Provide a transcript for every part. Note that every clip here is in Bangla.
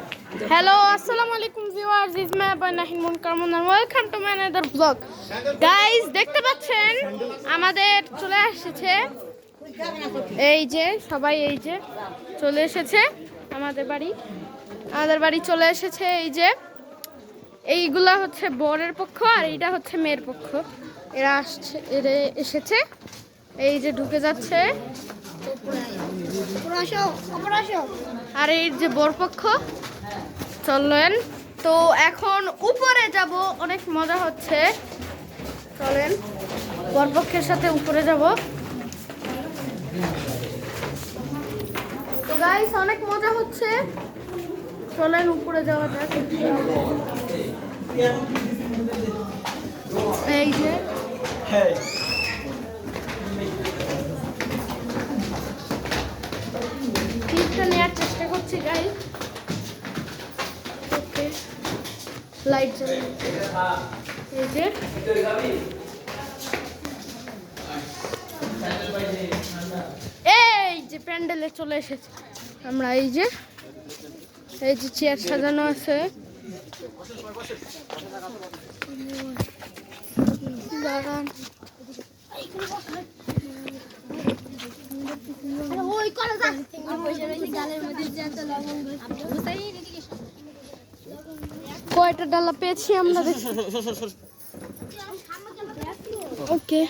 Hello, assalamu alaikum viewers. This is my boy Nahin Munkarmun and welcome to my another vlog. Guys, দেখতে পাচ্ছেন আমাদের চলে এসেছে এই যে সবাই এই যে চলে এসেছে আমাদের বাড়ি চলে এসেছে এই যে এইগুলা হচ্ছে বরের পক্ষ আর এইটা হচ্ছে মেয়ের পক্ষ। এরা এসেছে এই যে ঢুকে যাচ্ছে আর এই যে বরপক্ষ চললেন। তো এখন উপরে যাব, অনেক মজা হচ্ছে, চলেন বরপক্ষের সাথে উপরে যাব। তো গাইস অনেক মজা হচ্ছে, চলেন উপরে যাওয়া যাক। এই যে ক্লিপটা নেওয়ার চেষ্টা করছি গাইস। ওকে, লাইট জ্বলে এই যে প্যান্ডেলে চলে এসেছে আমরা। এই যে চেয়ার সাজানো আছে, দাঁড়ান কয়টা ডালা পেয়েছি আমরা দেখি। ওকে,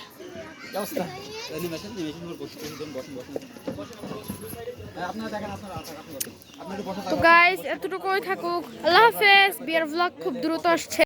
তো গাইস এতটুকুই থাকুক। আল্লাহ হাফেজ। বিয়ার ব্লগ খুব দ্রুত আসছে।